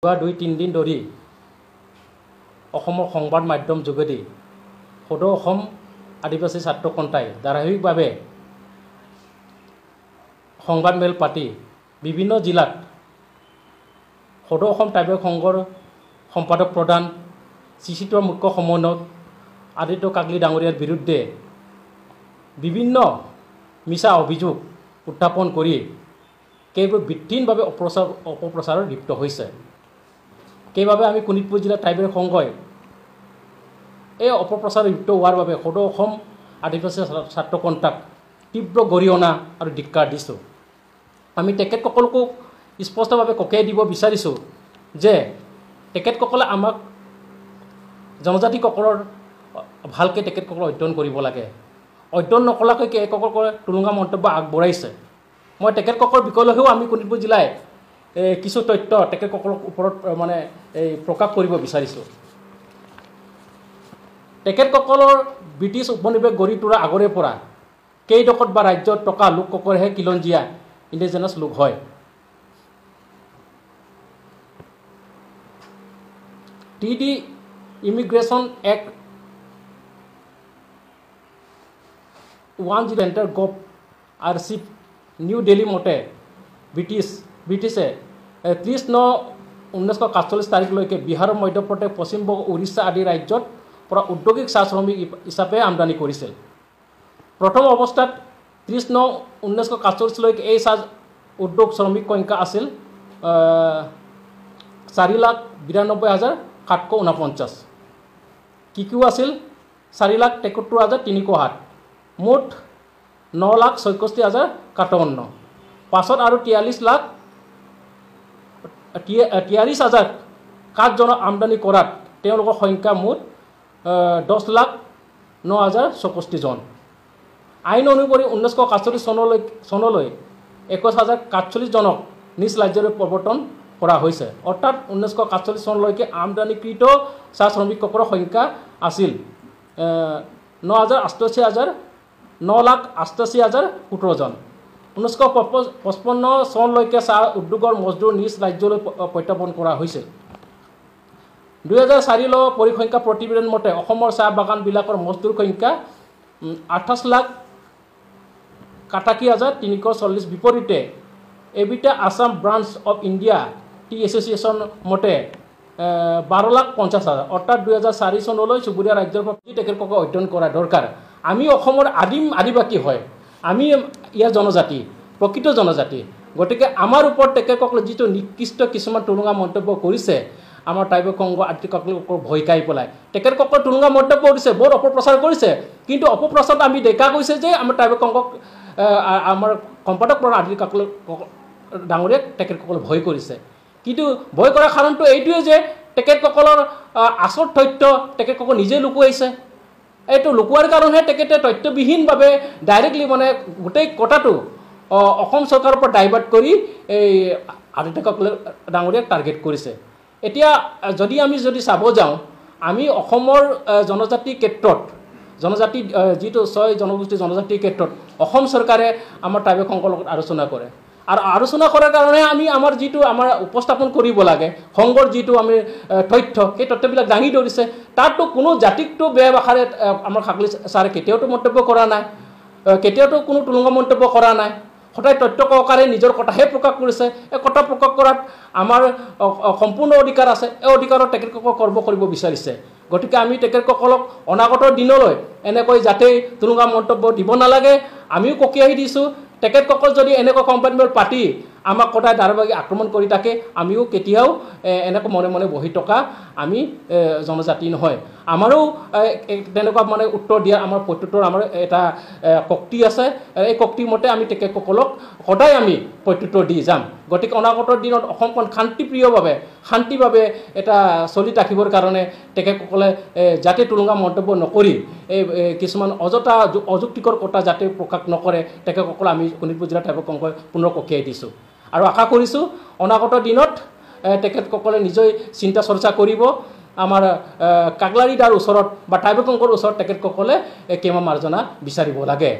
2-3 দিন ধৰি অসমৰ সংবাদ মাধ্যম যোগেদি সদৌ অসম আদিবাসী ছাত্ৰ সন্থাই ধাৰাবাহিকভাৱে সংবাদমেল পাতি বিভিন্ন জিলাত সদৌ অসম ট্ৰাইবেল সংঘৰ সম্পাদক প্ৰধান চিচিতৰ মুখ্য সমন্বয়ক আদিত্য কাকলি ডাঙৰীয়াৰ বিৰুদ্ধে বিভিন্ন মিছা অভিযোগ উত্থাপন কৰি কেইবাৰ ভিত্তিহীনভাৱে অপপ্ৰচাৰত লিপ্ত হৈছে। সেইবাবে আমি শোণিতপুৰ জিলা ট্ৰাইবেল সংঘই এই অপপ্ৰচাৰত লিপ্ত হোৱাৰ বাবে সদৌ অসম আদিবাসী ছাত্ৰ সন্থাক তীব্ৰ গৰিহণা আৰু ধিক্কাৰ দিছোঁ। আমি তেখেতসকলকো স্পষ্টভাৱে ককাই দিব বিচাৰিছোঁ যে তেখেতসকলে আমাক জনজাতিসকলৰ ভালকৈ তেখেতসকলক অধ্যয়ন কৰিব লাগে। অধ্যয়ন নকৰাকৈ তেখেতসকলে টুলুঙা মন্তব্য আগবঢ়াইছে। মই তেখেতসকলৰ বিষয়লৈও আমি শোণিতপুৰ জিলাই কিছু তথ্য তেখেতসকলৰ ওপৰত মানে প্ৰকাশ কৰিব বিচাৰিছোঁ। তেখেতসকলৰ ব্ৰিটিছ উপনিৱেশ গঢ়ি তোলাৰ আগৰে পৰা কেইডোখৰত বা ৰাজ্যত থকা লোকসকলেহে খিলঞ্জীয়া ইণ্ডিজিনাছ লোক হয়। TD immigration act 10 gov archive New Delhi মতে ব্ৰিটিছে 30/9/1947 তাৰিখলৈকে বিহাৰ, মধ্যপ্ৰদেশ, পশ্চিমবংগ, উৰিষ্যা আদি ৰাজ্যত পৰা ঔদ্যোগিক চাহ শ্ৰমিক হিচাপে আমদানি কৰিছিল। প্ৰথম অৱস্থাত 30/9/1947লৈকে এই চাহ উদ্যোগ শ্ৰমিক সংখ্যা আছিল 4,92,749। কিকিউ আছিল 4,73,307, মুঠ 9,66,051। পাছত আৰু 43,000 কাঠজনক আমদানি কৰাত তেওঁলোকৰ সংখ্যা মুঠ 10,09,064 জন। আইন অনুসৰি 1947 চনলৈ 21,047 জনক নিজ ৰাজ্যলৈ প্ৰৱৰ্তন কৰা হৈছে। অৰ্থাৎ 1947 চনলৈকে আমদানিকৃত চাহ শ্ৰমিকসকলৰ সংখ্যা আছিল 9,88,17 জন। 1955 চনলৈকে চাহ উদ্যোগৰ মজদুৰ নিজ ৰাজ্যলৈ প্ৰত্যাপন কৰা হৈছিল। 2004 পৰিসংখ্যা প্ৰতিবেদন মতে অসমৰ চাহ বাগানবিলাকৰ মজদুৰ সংখ্যা 28,81,340। বিপৰীতে এবিটা Assam branch of India tea association মতে 12,50,000। অৰ্থাৎ 2004 চনলৈ চুবুৰীয়া ৰাজ্যৰ প্ৰতি তেখেতসকলক অধ্যয়ন কৰা দৰকাৰ। আমি অসমৰ আদিবাসী হয়, আমি ইয়াৰ জনজাতি, প্ৰকৃত জনজাতি। গতিকে আমাৰ ওপৰত তেখেতসকলে যিটো নিকৃষ্ট কিছুমান টুলুঙা মন্তব্য কৰিছে, আমাৰ ট্ৰাইবেল সংঘ আদিসকলক ভয় খাই পেলাই তেখেতসকলে টুলুঙা মন্তব্য কৰিছে, বৰ অপপ্ৰচাৰ কৰিছে। কিন্তু অপপ্ৰচাৰত আমি দেখা গৈছে যে আমাৰ ট্ৰাইবেল সংঘক আমাৰ সম্পাদক প্ৰধান আদিসকল ডাঙৰীয়াক তেখেতসকলে ভয় কৰিছে। কিন্তু ভয় কৰাৰ কাৰণটো এইটোৱে যে তেখেতসকলৰ আচল তথ্য তেখেতসকল নিজে লুকুৱাইছে। এইটো লুকুৱাৰ কাৰণেহে তেখেতে তথ্যবিহীনভাৱে ডাইৰেক্টলি মানে গোটেই কথাটো অসম চৰকাৰৰ পৰা ডাইভাৰ্ট কৰি এই আদিত্যসকলে ডাঙৰীয়াক টাৰ্গেট কৰিছে। এতিয়া আমি যদি চাব যাওঁ, আমি অসমৰ জনজাতিৰ ক্ষেত্ৰত যিটো 6 জনগোষ্ঠীৰ জনজাতিৰ ক্ষেত্ৰত অসম চৰকাৰে আমাৰ ট্ৰাইবেল সংঘৰ লগত আলোচনা কৰে। আৰু আলোচনা কৰাৰ কাৰণে আমাৰ যিটো উপস্থাপন কৰিব লাগে সংঘৰ যিটো আমি তথ্য, সেই তথ্যবিলাক দাঙি ধৰিছে। তাততো কোনো জাতিকটো বেয়া ভাষাৰে আমাৰ কাকলি ছাৰে কেতিয়াওতো মন্তব্য কৰা নাই, কেতিয়াওতো কোনো টুলুঙা মন্তব্য কৰা নাই। সদায় তথ্য সহকাৰে নিজৰ কথাহে প্ৰকাশ কৰিছে। এই কথা প্ৰকাশ কৰাত আমাৰ সম্পূৰ্ণ অধিকাৰ আছে। এই অধিকাৰত তেখেতসকলক কৰ্ম কৰিব বিচাৰিছে। গতিকে আমি তেখেতসকলক অনাগত দিনলৈ এনেকৈ যাতে টুলুঙা মন্তব্য দিব নালাগে আমিও ককিয়াই দিছোঁ। তেখেতসকল যদি এনেকৈ কম্পাৰ্টমেণ্ট পাতি আমাক সদায় ধাৰাবাহিক আক্ৰমণ কৰি থাকে, আমিও কেতিয়াও এনেকৈ মনে মনে বহি থকা আমি জনজাতি নহয়। আমাৰো তেনেকুৱা মানে উত্তৰ দিয়া আমাৰ প্ৰত্যুত্তৰ আমাৰ এটা শক্তি আছে। এই শক্তিৰ মতে আমি তেখেতসকলক সদায় আমি প্ৰত্যুত্তৰ দি যাম। গতিকে অনাগত দিনত অসমখন শান্তিভাৱে এটা চলি থাকিবৰ কাৰণে তেখেতসকলে যাতে টুলুঙা মন্তব্য নকৰি এই কিছুমান অযুক্তিকৰ কথা যাতে প্ৰকাশ নকৰে, তেখেতসকলে আমি শোণিতপুৰ জিলা ট্ৰাইবেল সংঘই পুনৰ ককিয়াই দিছোঁ। আৰু আশা কৰিছোঁ অনাগত দিনত তেখেতসকলে নিজেই চিন্তা চৰ্চা কৰিব। আমাৰ কাকলাৰীদাৰ ওচৰত বা ট্ৰাইবেল সংঘৰ ওচৰত তেখেতসকলে ক্ষমা মাৰ্জনা বিচাৰিব লাগে।